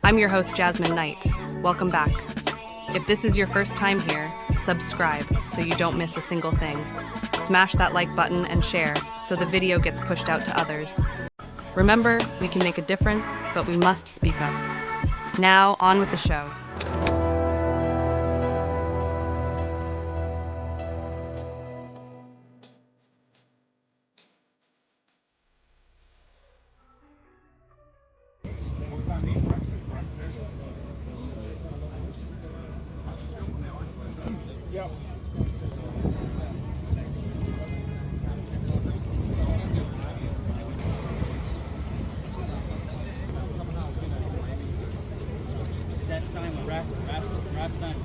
I'm your host, Jasmine Knight. Welcome back. If this is your first time here, subscribe so you don't miss a single thing. Smash that like button and share so the video gets pushed out to others. Remember, we can make a difference, but we must speak up. Now, on with the show. Yep. That sign, rap sign.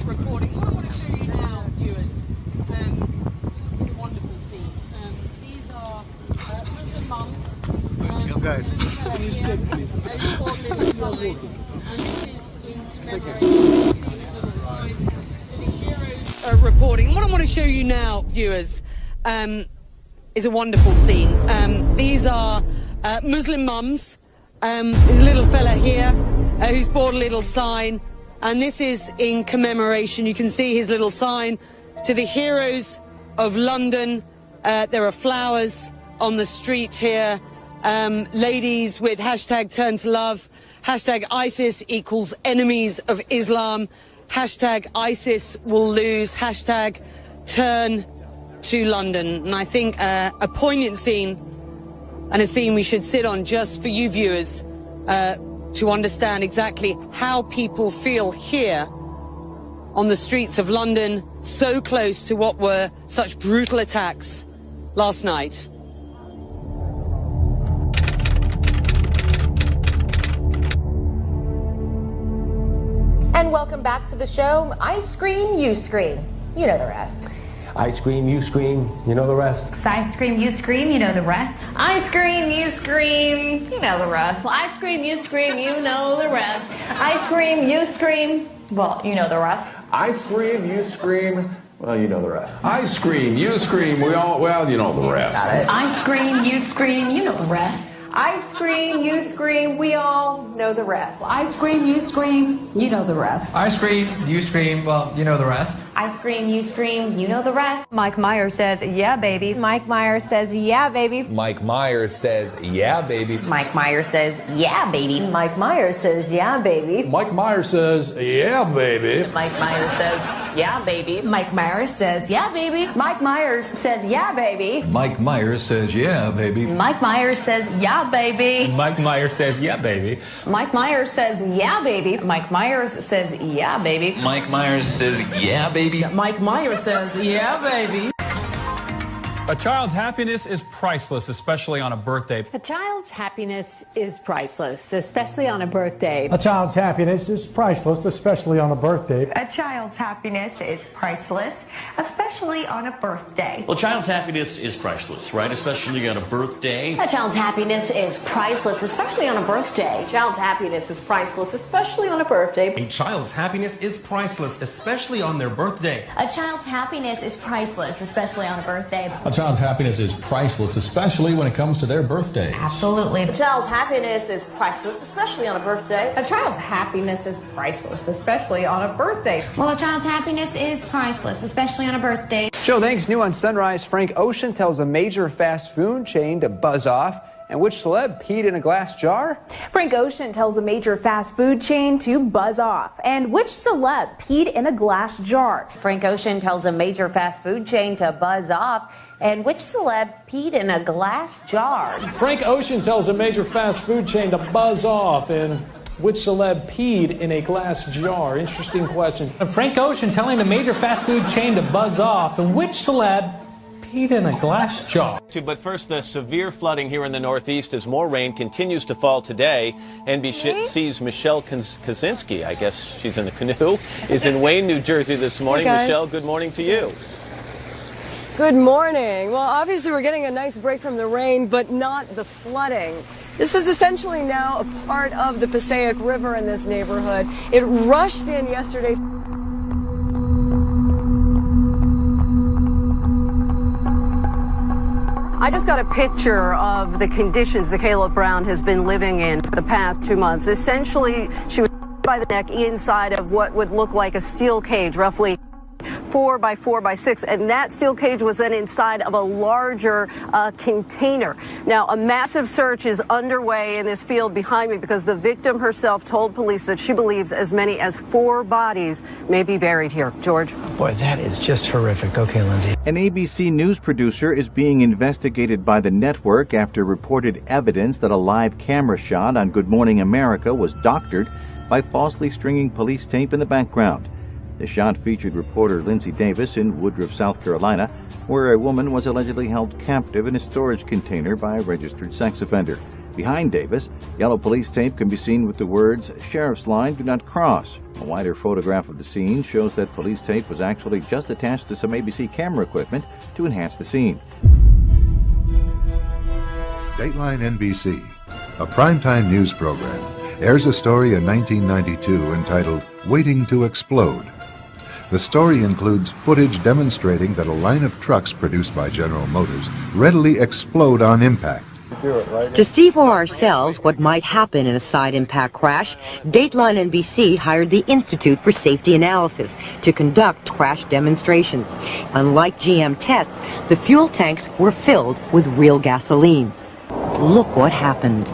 Recording. What I want to show you now, viewers, is a wonderful scene. These are Muslim mums. Let's go, guys. Reporting. What I want to show you now, viewers, is a wonderful scene. These are Muslim mums. There's a little fella here who's bought a little sign. And this is in commemoration, you can see his little sign, to the heroes of London. There are flowers on the street here, ladies with hashtag turn to love, hashtag ISIS equals enemies of Islam, hashtag ISIS will lose, hashtag turn to London. And I think a poignant scene, and a scene we should sit on just for you viewers, to understand exactly how people feel here on the streets of London, so close to what were such brutal attacks last night. And welcome back to the show. I scream, you scream. You know the rest. I scream, you scream, you know the rest. I scream, you scream, you know the rest. I scream, you scream, you know the rest. I scream, you scream, you know the rest. I scream, you scream, well, you know the rest. I scream, you scream, well, you know the rest. I scream, you scream, well, you know the rest. Got it. I scream, you scream, you know the rest. I scream, you scream, we all know the rest. I scream, you scream, you know the rest. I scream, you scream, well, you know the rest. I scream, you scream, you know the rest. Mike Myers says, yeah, baby. Mike Myers says, yeah, baby. Mike Myers says, yeah, baby. Mike Myers says, yeah, baby. Mike Myers says, yeah, baby. Mike Myers says, yeah, baby. Mike Myers says, yeah, baby. Mike Myers says, yeah, baby. Mike Myers says, yeah, baby. Mike Myers says, yeah, baby. Mike Myers says, yeah, baby. Mike Myers says, yeah, baby. Mike Myers says, yeah, baby. Mike Myers says, yeah, baby. Mike Myers says, yeah, baby. Mike Myers says, yeah, baby. A child's happiness is priceless, especially on a birthday. A child's happiness is priceless, especially on a birthday. A child's happiness is priceless, especially on a birthday. A child's happiness is priceless, especially on a birthday. Well, a child's happiness is priceless, right? Especially on a birthday. A child's happiness is priceless, especially on a birthday. A child's happiness is priceless, especially on a birthday. A child's happiness is priceless, especially on their birthday. A child's happiness is priceless, especially on a birthday. A child's happiness is priceless, especially when it comes to their birthday. Absolutely. A child's happiness is priceless, especially on a birthday. A child's happiness is priceless, especially on a birthday. Well, a child's happiness is priceless, especially on a birthday. Show thanks. New on Sunrise, Frank Ocean tells a major fast food chain to buzz off. And which celeb peed in a glass jar? Frank Ocean tells a major fast food chain to buzz off. And which celeb peed in a glass jar? Frank Ocean tells a major fast food chain to buzz off. And which celeb peed in a glass jar? Frank Ocean tells a major fast food chain to buzz off. And which celeb peed in a glass jar? Interesting question. Frank Ocean telling the major fast food chain to buzz off. And which celeb peed in a glass jar. But first, the severe flooding here in the Northeast as more rain continues to fall today. NBC's Michelle Kaczynski, I guess she's in the canoe, is in Wayne, New Jersey this morning. Hey, Michelle, good morning to you. Good morning. Well, obviously we're getting a nice break from the rain, but not the flooding. This is essentially now a part of the Passaic River in this neighborhood. It rushed in yesterday. I just got a picture of the conditions that Caleb Brown has been living in for the past 2 months. Essentially, she was by the neck inside of what would look like a steel cage, roughly 4 by 4 by 6, and that steel cage was then inside of a larger container. Now, a massive search is underway in this field behind me because the victim herself told police that she believes as many as 4 bodies may be buried here. George? Boy, that is just horrific. Okay, Lindsay. An ABC News producer is being investigated by the network after reported evidence that a live camera shot on Good Morning America was doctored by falsely stringing police tape in the background. The shot featured reporter Lindsay Davis in Woodruff, South Carolina, where a woman was allegedly held captive in a storage container by a registered sex offender. Behind Davis, yellow police tape can be seen with the words, "Sheriff's Line, do not cross." A wider photograph of the scene shows that police tape was actually just attached to some ABC camera equipment to enhance the scene. Dateline NBC, a primetime news program, airs a story in 1992 entitled Waiting to Explode. The story includes footage demonstrating that a line of trucks produced by General Motors readily explode on impact. To see for ourselves what might happen in a side impact crash, Dateline NBC hired the Institute for Safety Analysis to conduct crash demonstrations. Unlike GM tests, the fuel tanks were filled with real gasoline. Look what happened.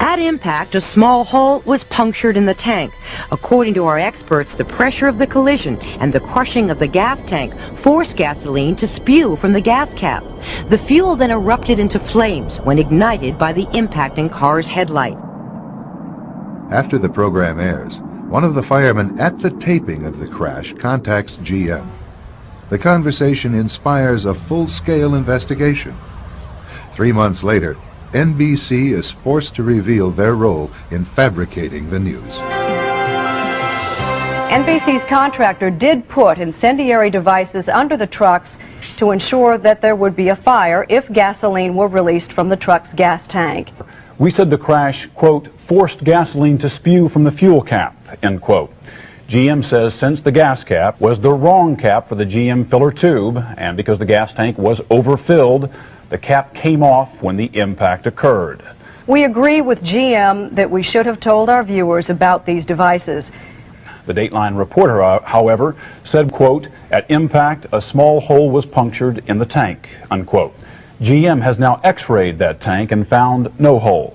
At impact, a small hole was punctured in the tank. According to our experts, the pressure of the collision and the crushing of the gas tank forced gasoline to spew from the gas cap. The fuel then erupted into flames when ignited by the impacting car's headlight. After the program airs, one of the firemen at the taping of the crash contacts GM. The conversation inspires a full-scale investigation. 3 months later, NBC is forced to reveal their role in fabricating the news. NBC's contractor did put incendiary devices under the trucks to ensure that there would be a fire if gasoline were released from the truck's gas tank. We said the crash, quote, forced gasoline to spew from the fuel cap, end quote. GM says since the gas cap was the wrong cap for the GM filler tube, and because the gas tank was overfilled, the cap came off when the impact occurred. We agree with GM that we should have told our viewers about these devices. The Dateline reporter, however, said, quote, at impact, a small hole was punctured in the tank, unquote. GM has now x-rayed that tank and found no hole.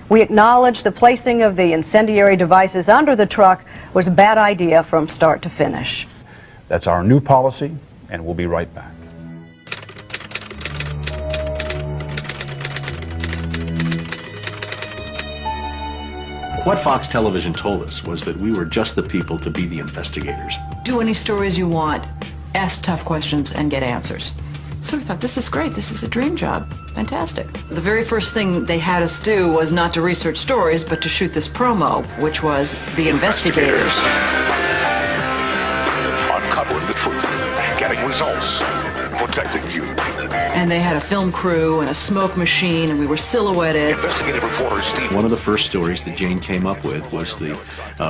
We acknowledge the placing of the incendiary devices under the truck was a bad idea from start to finish. That's our new policy, and we'll be right back. What Fox Television told us was that we were just the people to be the investigators. Do any stories you want, ask tough questions, and get answers. So we thought, this is great, this is a dream job, fantastic. The very first thing they had us do was not to research stories, but to shoot this promo, which was The Investigators. Uncovering the truth, getting results, protecting you. And they had a film crew and a smoke machine, and we were silhouetted. Investigative reporter Steve. One of the first stories that Jane came up with was the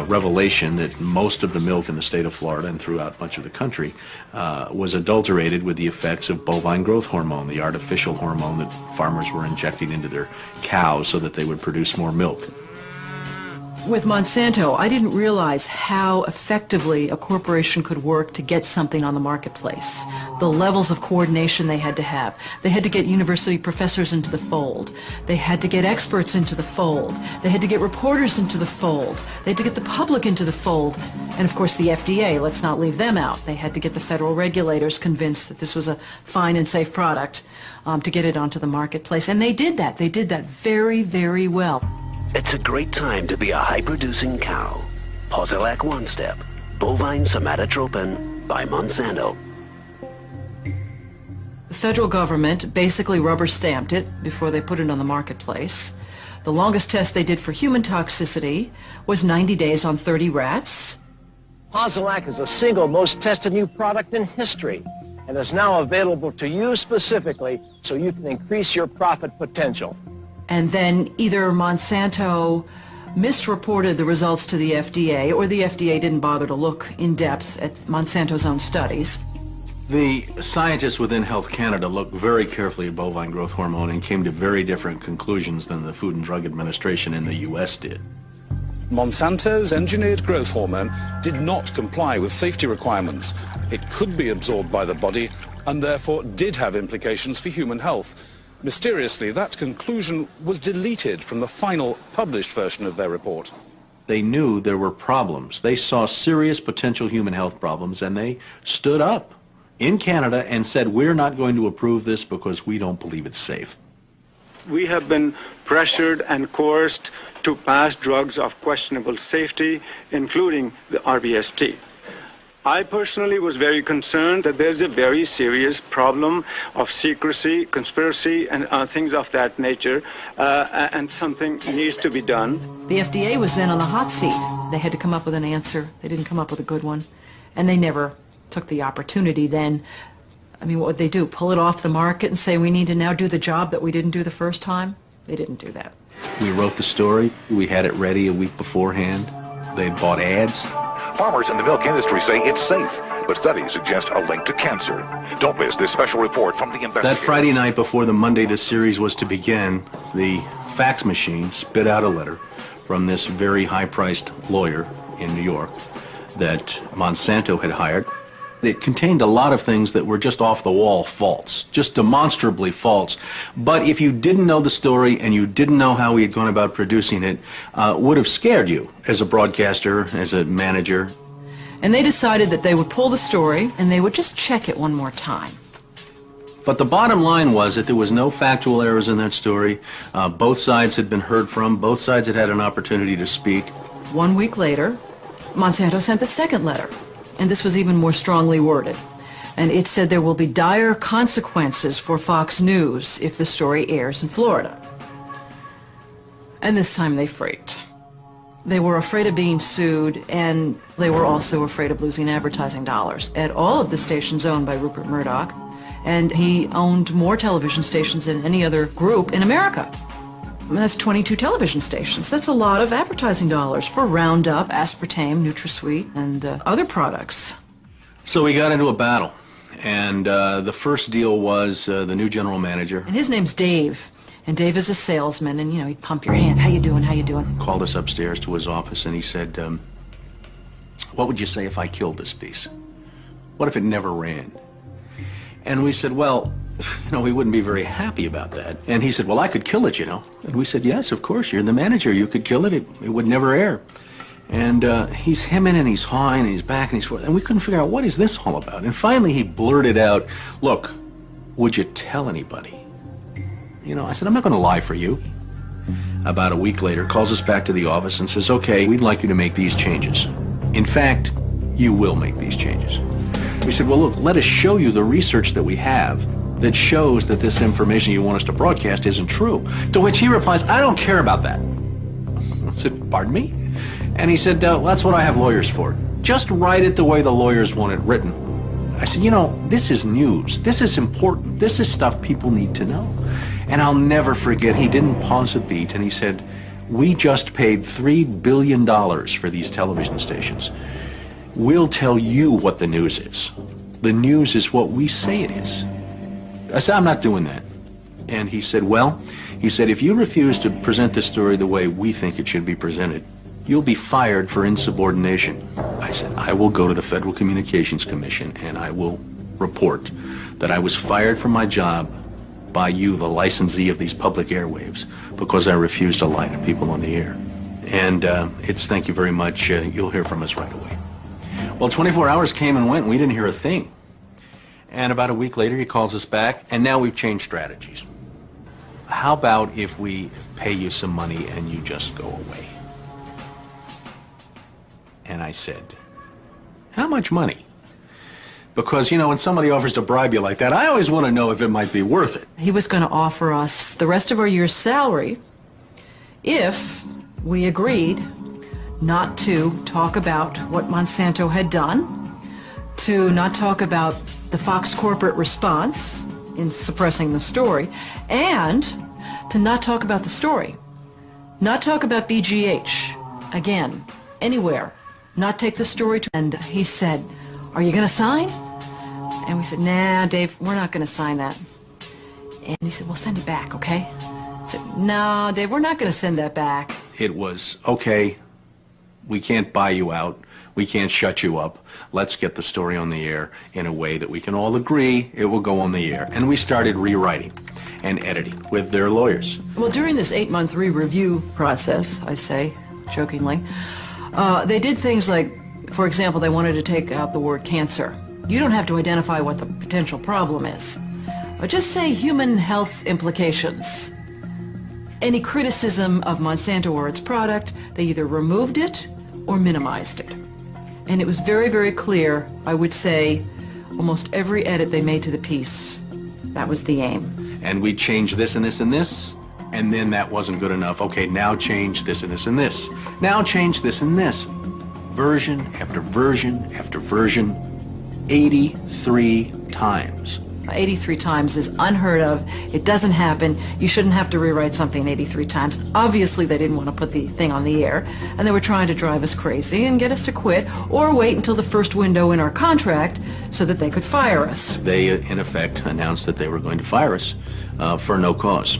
revelation that most of the milk in the state of Florida and throughout much of the country was adulterated with the effects of bovine growth hormone, the artificial hormone that farmers were injecting into their cows so that they would produce more milk. With Monsanto, I didn't realize how effectively a corporation could work to get something on the marketplace. The levels of coordination they had to have. They had to get university professors into the fold. They had to get experts into the fold. They had to get reporters into the fold. They had to get the public into the fold. And of course the FDA, let's not leave them out. They had to get the federal regulators convinced that this was a fine and safe product to get it onto the marketplace. And they did that. They did that very, very well. It's a great time to be a high-producing cow. Posilac One Step, bovine somatotropin, by Monsanto. The federal government basically rubber stamped it before they put it on the marketplace. The longest test they did for human toxicity was 90 days on 30 rats. Posilac is the single most tested new product in history and is now available to you specifically so you can increase your profit potential. And then either Monsanto misreported the results to the FDA, or the FDA didn't bother to look in depth at Monsanto's own studies. The scientists within Health Canada looked very carefully at bovine growth hormone and came to very different conclusions than the Food and Drug Administration in the U.S. did. Monsanto's engineered growth hormone did not comply with safety requirements. It could be absorbed by the body and therefore did have implications for human health. Mysteriously, that conclusion was deleted from the final published version of their report. They knew there were problems. They saw serious potential human health problems, and they stood up in Canada and said, we're not going to approve this because we don't believe it's safe. We have been pressured and coerced to pass drugs of questionable safety, including the RBST. I personally was very concerned that there's a very serious problem of secrecy, conspiracy, and things of that nature, and something needs to be done. The FDA was then on the hot seat. They had to come up with an answer. They didn't come up with a good one. And they never took the opportunity then. I mean, what would they do? Pull it off the market and say, we need to now do the job that we didn't do the first time? They didn't do that. We wrote the story. We had it ready a week beforehand. They bought ads. Farmers in the milk industry say it's safe, but studies suggest a link to cancer. Don't miss this special report from the investigator. That Friday night before the Monday this series was to begin, the fax machine spit out a letter from this very high-priced lawyer in New York that Monsanto had hired. It contained a lot of things that were just off-the-wall false, just demonstrably false. But if you didn't know the story and you didn't know how he had gone about producing it, would have scared you as a broadcaster, as a manager. And they decided that they would pull the story and they would just check it one more time. But the bottom line was that there was no factual errors in that story. Both sides had been heard from. Both sides had had an opportunity to speak. 1 week later, Monsanto sent the second letter. And this was even more strongly worded. And it said there will be dire consequences for Fox News if the story airs in Florida. And this time they freaked. They were afraid of being sued, and they were also afraid of losing advertising dollars at all of the stations owned by Rupert Murdoch. And he owned more television stations than any other group in America. I mean, that's 22 television stations. That's a lot of advertising dollars for Roundup, aspartame, NutraSweet, and other products. So we got into a battle, and the first deal was the new general manager. And his name's Dave, and Dave is a salesman, and, you know, he'd pump your hand. How you doing, how you doing? Called us upstairs to his office, and he said, what would you say if I killed this piece? What if it never ran? And we said, well, you know, we wouldn't be very happy about that. And he said, well, I could kill it, you know. And we said, yes, of course, you're the manager. You could kill it. It would never air. And he's hemming and he's hawing and he's back and he's forth. And we couldn't figure out, what is this all about? And finally he blurted out, look, would you tell anybody? You know, I said, I'm not going to lie for you. About a week later, calls us back to the office and says, okay, we'd like you to make these changes. In fact, you will make these changes. We said, well, look, let us show you the research that we have that shows that this information you want us to broadcast isn't true. To which he replies, I don't care about that. I said, pardon me? And he said, well, that's what I have lawyers for. Just write it the way the lawyers want it written. I said, you know, this is news. This is important. This is stuff people need to know. And I'll never forget, he didn't pause a beat, and he said, we just paid $3 billion for these television stations. We'll tell you what the news is. The news is what we say it is. I said, I'm not doing that. And he said, well, he said, if you refuse to present this story the way we think it should be presented, you'll be fired for insubordination. I said, I will go to the Federal Communications Commission and I will report that I was fired from my job by you, the licensee of these public airwaves, because I refused to lie to people on the air. And it's thank you very much. You'll hear from us right away. Well, 24 hours came and went and we didn't hear a thing. And about a week later, he calls us back, and now we've changed strategies. How about if we pay you some money and you just go away? And I said, how much money? Because, you know, when somebody offers to bribe you like that, I always want to know if it might be worth it. He was going to offer us the rest of our year's salary if we agreed not to talk about what Monsanto had done, to not talk about the Fox corporate response in suppressing the story, and to not talk about the story. Not talk about BGH, again, anywhere. Not take the story to... And he said, "Are you going to sign?" And we said, "Nah, Dave, we're not going to sign that." And he said, "Well, send it back, okay?" I said, "No, Dave, we're not going to send that back." It was, okay, we can't buy you out. We can't shut you up. Let's get the story on the air in a way that we can all agree it will go on the air. And we started rewriting and editing with their lawyers. Well, during this 8-month re-review process, I say, jokingly, they did things like, for example, they wanted to take out the word cancer. You don't have to identify what the potential problem is. Just say human health implications. Any criticism of Monsanto or its product, they either removed it or minimized it. And it was very, very clear, I would say, almost every edit they made to the piece, that was the aim. And we changed this and this and this, and then that wasn't good enough. Okay, now change this and this and this. Now change this and this. Version after version after version, 83 times. 83 times is unheard of. It doesn't happen. You shouldn't have to rewrite something 83 times. Obviously, they didn't want to put the thing on the air, and they were trying to drive us crazy and get us to quit or wait until the first window in our contract so that they could fire us. They, in effect, announced that they were going to fire us for no cause.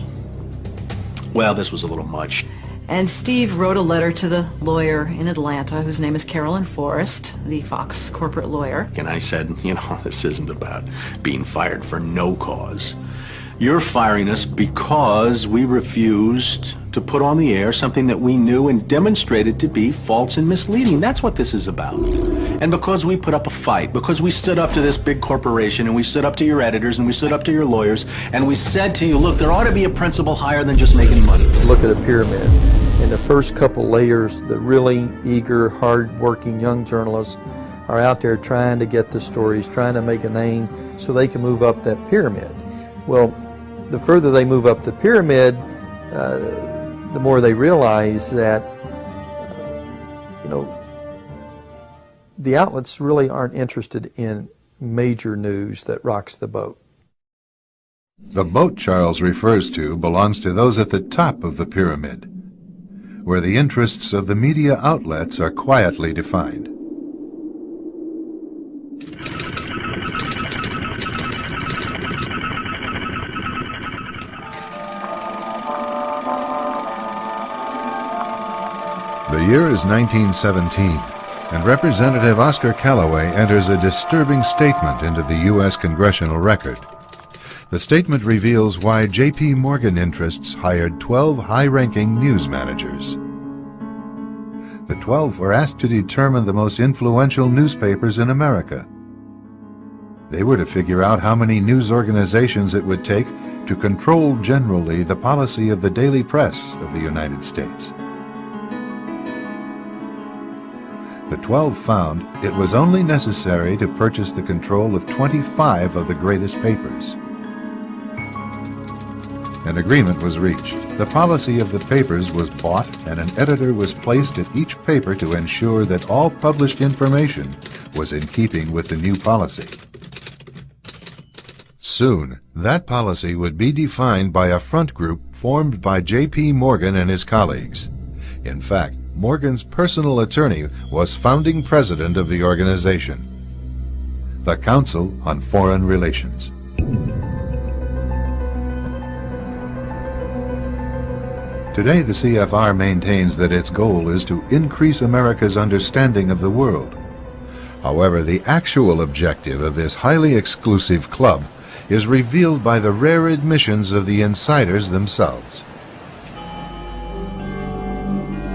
Well, this was a little much. And Steve wrote a letter to the lawyer in Atlanta, whose name is Carolyn Forrest, the Fox corporate lawyer. And I said, you know, this isn't about being fired for no cause. You're firing us because we refused to put on the air something that we knew and demonstrated to be false and misleading. That's what this is about. And because we put up a fight, because we stood up to this big corporation, and we stood up to your editors, and we stood up to your lawyers, and we said to you, look, there ought to be a principle higher than just making money. Look at a pyramid. In the first couple layers, the really eager, hard-working young journalists are out there trying to get the stories, trying to make a name so they can move up that pyramid. Well, the further they move up the pyramid, the more they realize that, you know, the outlets really aren't interested in major news that rocks the boat. The boat Charles refers to belongs to those at the top of the pyramid, where the interests of the media outlets are quietly defined. The year is 1917, and Representative Oscar Callaway enters a disturbing statement into the U.S. Congressional Record. The statement reveals why J.P. Morgan interests hired 12 high-ranking news managers. The 12 were asked to determine the most influential newspapers in America. They were to figure out how many news organizations it would take to control generally the policy of the daily press of the United States. The 12 found it was only necessary to purchase the control of 25 of the greatest papers. An agreement was reached. The policy of the papers was bought, and an editor was placed at each paper to ensure that all published information was in keeping with the new policy. Soon, that policy would be defined by a front group formed by J.P. Morgan and his colleagues. In fact, Morgan's personal attorney was founding president of the organization, the Council on Foreign Relations. Today, the CFR maintains that its goal is to increase America's understanding of the world. However, the actual objective of this highly exclusive club is revealed by the rare admissions of the insiders themselves.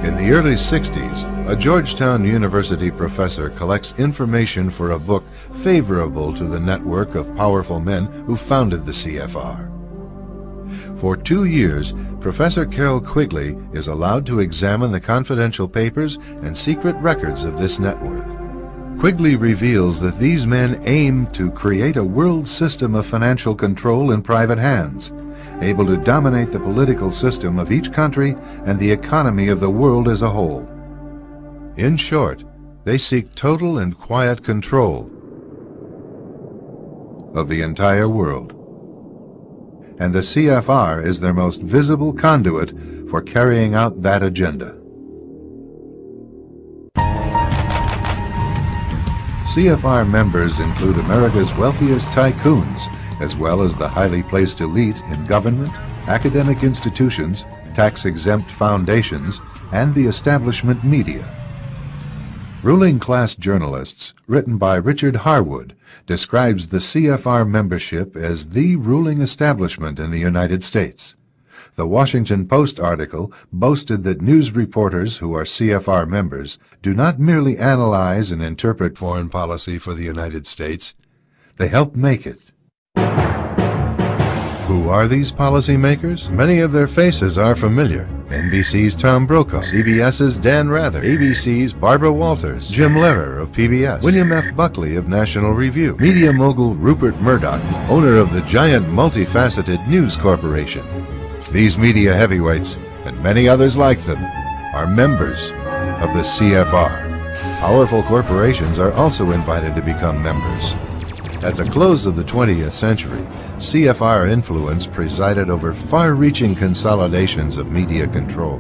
In the early 60s, a Georgetown University professor collects information for a book favorable to the network of powerful men who founded the CFR. For 2 years, Professor Carroll Quigley is allowed to examine the confidential papers and secret records of this network. Quigley reveals that these men aim to create a world system of financial control in private hands, able to dominate the political system of each country and the economy of the world as a whole. In short, they seek total and quiet control of the entire world. And the CFR is their most visible conduit for carrying out that agenda. CFR members include America's wealthiest tycoons, as well as the highly placed elite in government, academic institutions, tax-exempt foundations, and the establishment media. Ruling Class Journalists, written by Richard Harwood, describes the CFR membership as the ruling establishment in the United States. The Washington Post article boasted that news reporters who are CFR members do not merely analyze and interpret foreign policy for the United States, they help make it. Who are these policymakers? Many of their faces are familiar. NBC's Tom Brokaw, CBS's Dan Rather, ABC's Barbara Walters, Jim Lehrer of PBS, William F. Buckley of National Review, media mogul Rupert Murdoch, owner of the giant multifaceted News Corporation. These media heavyweights, and many others like them, are members of the CFR. Powerful corporations are also invited to become members. At the close of the 20th century, CFR influence presided over far-reaching consolidations of media control.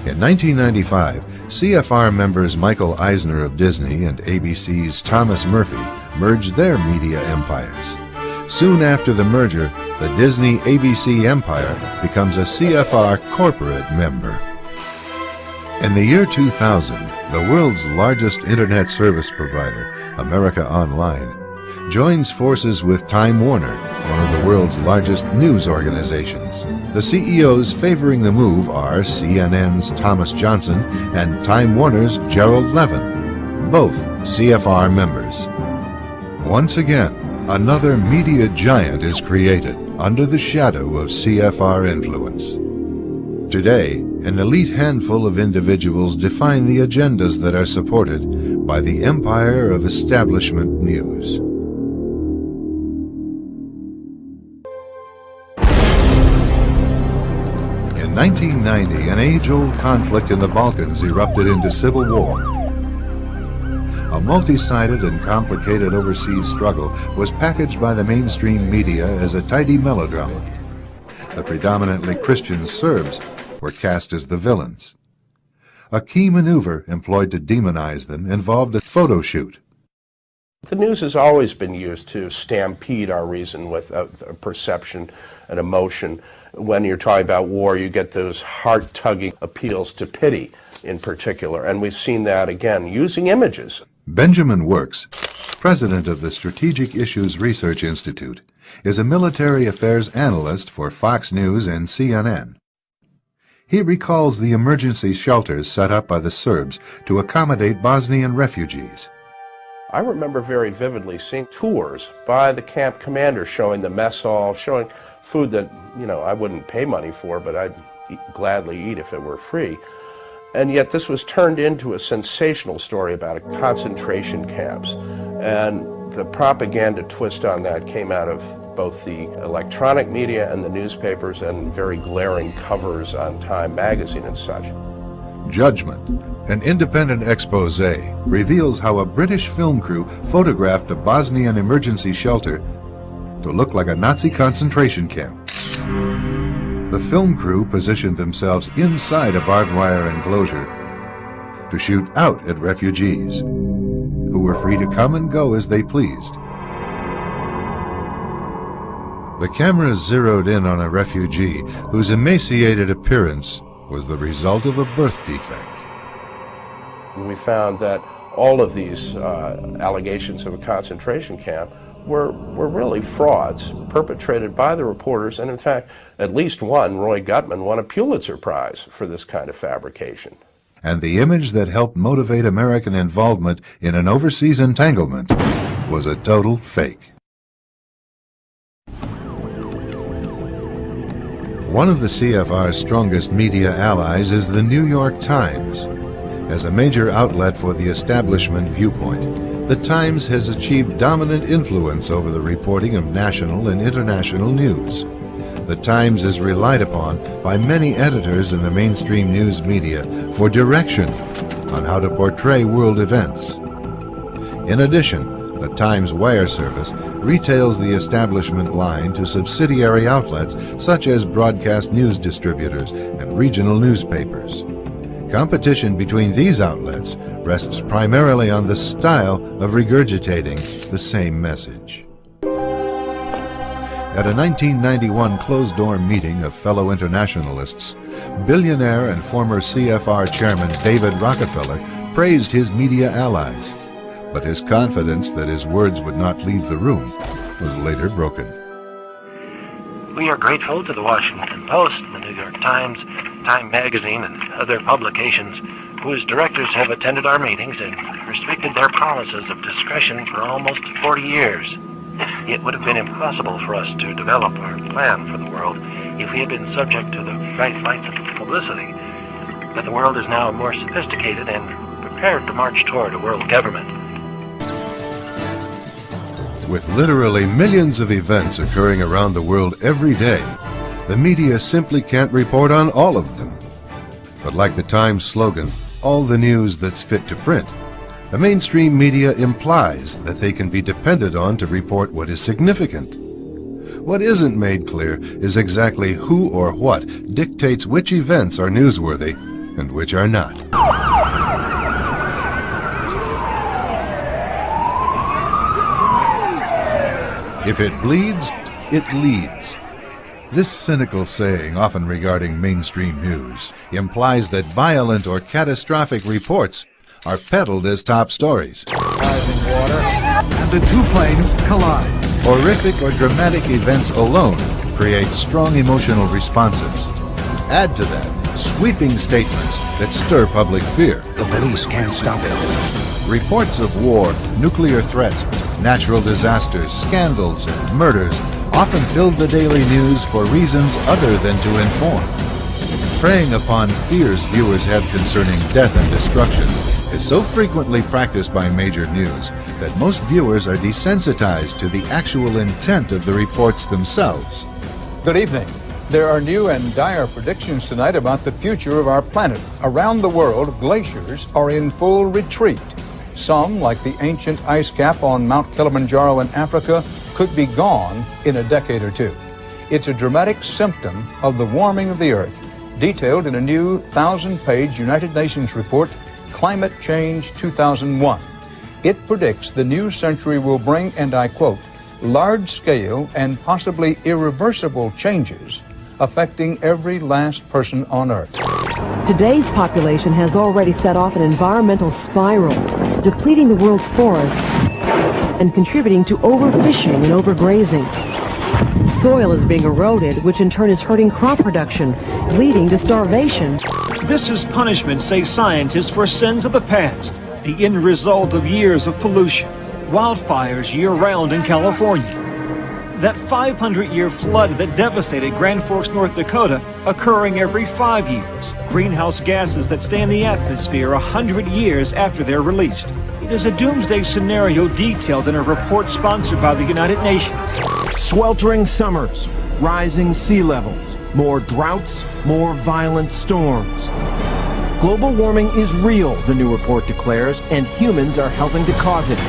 In 1995, CFR members Michael Eisner of Disney and ABC's Thomas Murphy merged their media empires. Soon after the merger, the Disney-ABC empire becomes a CFR corporate member. In the year 2000, the world's largest internet service provider, America Online, joins forces with Time Warner, one of the world's largest news organizations. The CEOs favoring the move are CNN's Thomas Johnson and Time Warner's Gerald Levin, both CFR members. Once again, another media giant is created under the shadow of CFR influence. Today, an elite handful of individuals define the agendas that are supported by the empire of establishment news. In 1990, an age-old conflict in the Balkans erupted into civil war. A multi-sided and complicated overseas struggle was packaged by the mainstream media as a tidy melodrama. The predominantly Christian Serbs were cast as the villains. A key maneuver employed to demonize them involved a photo shoot. The news has always been used to stampede our reason with a perception and emotion. When you're talking about war, you get those heart-tugging appeals to pity in particular, and we've seen that again using images. Benjamin Works, president of the Strategic Issues Research Institute, is a military affairs analyst for Fox News and CNN. He recalls the emergency shelters set up by the Serbs to accommodate Bosnian refugees. I remember very vividly seeing tours by the camp commander showing the mess hall, showing food that, I wouldn't pay money for, but I'd gladly eat if it were free. And yet this was turned into a sensational story about concentration camps. And the propaganda twist on that came out of both the electronic media and the newspapers, and very glaring covers on Time magazine and such. Judgment, an independent expose, reveals how a British film crew photographed a Bosnian emergency shelter to look like a Nazi concentration camp. The film crew positioned themselves inside a barbed wire enclosure to shoot out at refugees, who were free to come and go as they pleased. The cameras zeroed in on a refugee whose emaciated appearance was the result of a birth defect. We found that all of these allegations of a concentration camp were really frauds perpetrated by the reporters, and in fact, at least one, Roy Gutman, won a Pulitzer Prize for this kind of fabrication. And the image that helped motivate American involvement in an overseas entanglement was a total fake. One of the CFR's strongest media allies is the New York Times. As a major outlet for the establishment viewpoint, the Times has achieved dominant influence over the reporting of national and international news. The Times is relied upon by many editors in the mainstream news media for direction on how to portray world events. In addition, the Times wire service retails the establishment line to subsidiary outlets such as broadcast news distributors and regional newspapers. Competition between these outlets rests primarily on the style of regurgitating the same message. At a 1991 closed-door meeting of fellow internationalists, billionaire and former CFR chairman David Rockefeller praised his media allies, but his confidence that his words would not leave the room was later broken. We are grateful to the Washington Post, the New York Times, Time Magazine, and other publications whose directors have attended our meetings and restricted their promises of discretion for almost 40 years. It would have been impossible for us to develop our plan for the world if we had been subject to the bright lights of publicity. But the world is now more sophisticated and prepared to march toward a world government. With literally millions of events occurring around the world every day, the media simply can't report on all of them. But like the Times slogan, all the news that's fit to print, the mainstream media implies that they can be depended on to report what is significant. What isn't made clear is exactly who or what dictates which events are newsworthy and which are not. If it bleeds, it leads. This cynical saying, often regarding mainstream news, implies that violent or catastrophic reports are peddled as top stories. And the two planes collide. Horrific or dramatic events alone create strong emotional responses. Add to that sweeping statements that stir public fear. The police can't stop it. Reports of war, nuclear threats, natural disasters, scandals, and murders often filled the daily news for reasons other than to inform. Preying upon fears viewers have concerning death and destruction is so frequently practiced by major news that most viewers are desensitized to the actual intent of the reports themselves. Good evening. There are new and dire predictions tonight about the future of our planet. Around the world, glaciers are in full retreat. Some, like the ancient ice cap on Mount Kilimanjaro in Africa, could be gone in a decade or two. It's a dramatic symptom of the warming of the Earth, detailed in a new 1,000-page United Nations report, Climate Change 2001. It predicts the new century will bring, and I quote, large-scale and possibly irreversible changes affecting every last person on Earth. Today's population has already set off an environmental spiral, depleting the world's forests and contributing to overfishing and overgrazing. Soil is being eroded, which in turn is hurting crop production, leading to starvation. This is punishment, say scientists, for sins of the past, the end result of years of pollution. Wildfires year-round in California. That 500-year flood that devastated Grand Forks, North Dakota, occurring every 5 years. Greenhouse gases that stay in the atmosphere 100 years after they're released. It is a doomsday scenario detailed in a report sponsored by the United Nations. Sweltering summers, rising sea levels, more droughts, more violent storms. Global warming is real, the new report declares, and humans are helping to cause it.